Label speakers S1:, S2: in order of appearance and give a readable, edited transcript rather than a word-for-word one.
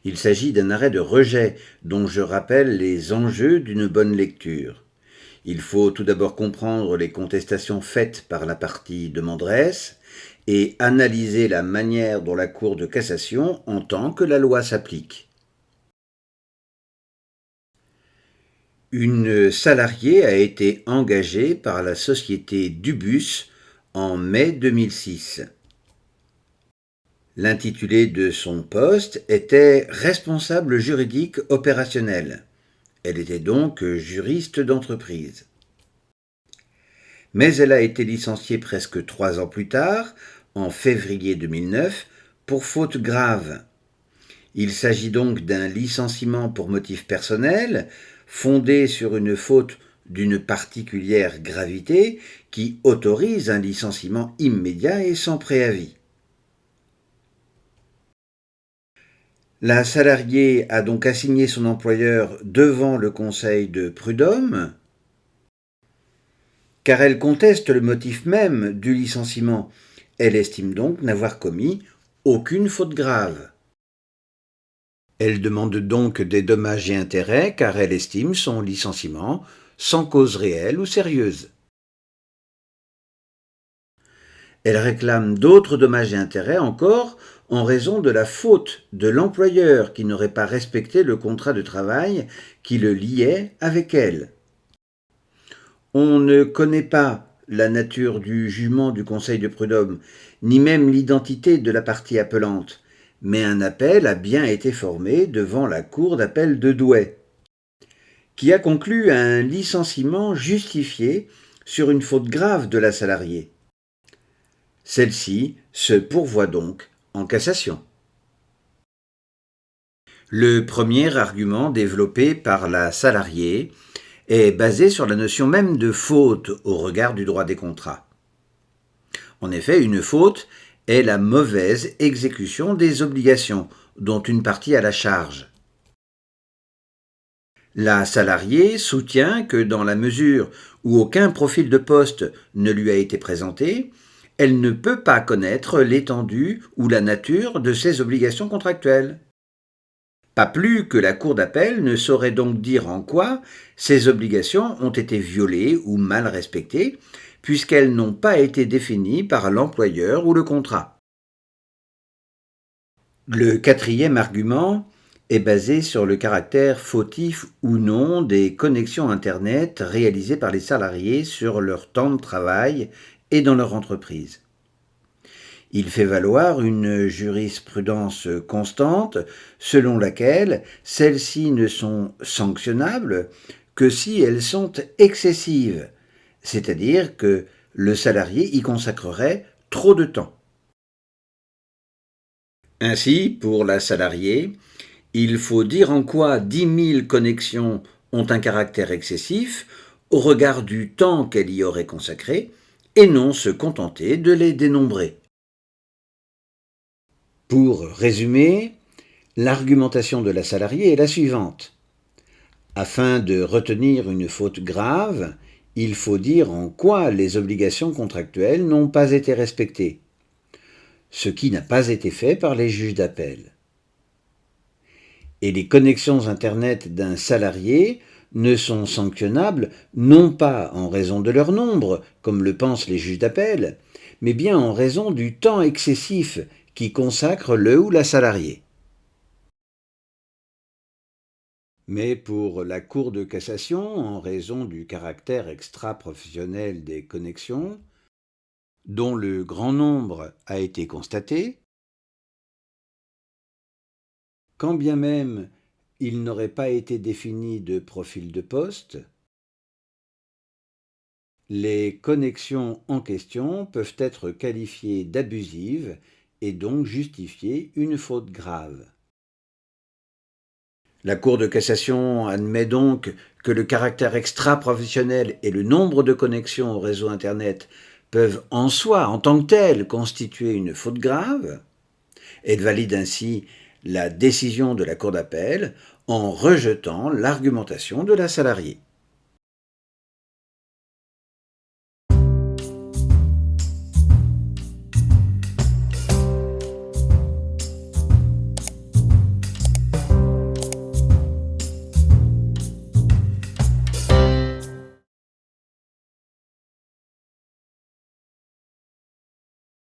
S1: Il s'agit d'un arrêt de rejet dont je rappelle les enjeux d'une bonne lecture. Il faut tout d'abord comprendre les contestations faites par la partie demanderesse et analyser la manière dont la Cour de cassation entend que la loi s'applique. Une salariée a été engagée par la société Dubus en mai 2006. L'intitulé de son poste était responsable juridique opérationnel. Elle était donc juriste d'entreprise. Mais elle a été licenciée presque 3 ans plus tard, en février 2009, pour faute grave. Il s'agit donc d'un licenciement pour motif personnel, fondé sur une faute d'une particulière gravité qui autorise un licenciement immédiat et sans préavis. La salariée a donc assigné son employeur devant le conseil de prud'homme, car elle conteste le motif même du licenciement. Elle estime donc n'avoir commis aucune faute grave. Elle demande donc des dommages et intérêts car elle estime son licenciement sans cause réelle ou sérieuse. Elle réclame d'autres dommages et intérêts encore en raison de la faute de l'employeur qui n'aurait pas respecté le contrat de travail qui le liait avec elle. On ne connaît pas la nature du jugement du conseil de prud'homme, ni même l'identité de la partie appelante, mais un appel a bien été formé devant la cour d'appel de Douai, qui a conclu à un licenciement justifié sur une faute grave de la salariée. Celle-ci se pourvoit donc en cassation. Le premier argument développé par la salariée est basé sur la notion même de faute au regard du droit des contrats. En effet, une faute est la mauvaise exécution des obligations dont une partie a la charge. La salariée soutient que dans la mesure où aucun profil de poste ne lui a été présenté, elle ne peut pas connaître l'étendue ou la nature de ses obligations contractuelles. Pas plus que la cour d'appel ne saurait donc dire en quoi ces obligations ont été violées ou mal respectées, puisqu'elles n'ont pas été définies par l'employeur ou le contrat. Le quatrième argument est basé sur le caractère fautif ou non des connexions Internet réalisées par les salariés sur leur temps de travail et dans leur entreprise. Il fait valoir une jurisprudence constante selon laquelle celles-ci ne sont sanctionnables que si elles sont excessives, c'est-à-dire que le salarié y consacrerait trop de temps. Ainsi, pour la salariée, il faut dire en quoi 10 000 connexions ont un caractère excessif au regard du temps qu'elle y aurait consacré et non se contenter de les dénombrer. Pour résumer, l'argumentation de la salariée est la suivante. Afin de retenir une faute grave, il faut dire en quoi les obligations contractuelles n'ont pas été respectées, ce qui n'a pas été fait par les juges d'appel. Et les connexions Internet d'un salarié ne sont sanctionnables non pas en raison de leur nombre, comme le pensent les juges d'appel, mais bien en raison du temps excessif qui consacre le ou la salariée. Mais pour la Cour de cassation, en raison du caractère extra-professionnel des connexions, dont le grand nombre a été constaté, quand bien même il n'aurait pas été défini de profil de poste, les connexions en question peuvent être qualifiées d'abusives et donc justifier une faute grave. La Cour de cassation admet donc que le caractère extra-professionnel et le nombre de connexions au réseau Internet peuvent en soi, en tant que tels, constituer une faute grave. Elle valide ainsi la décision de la Cour d'appel en rejetant l'argumentation de la salariée.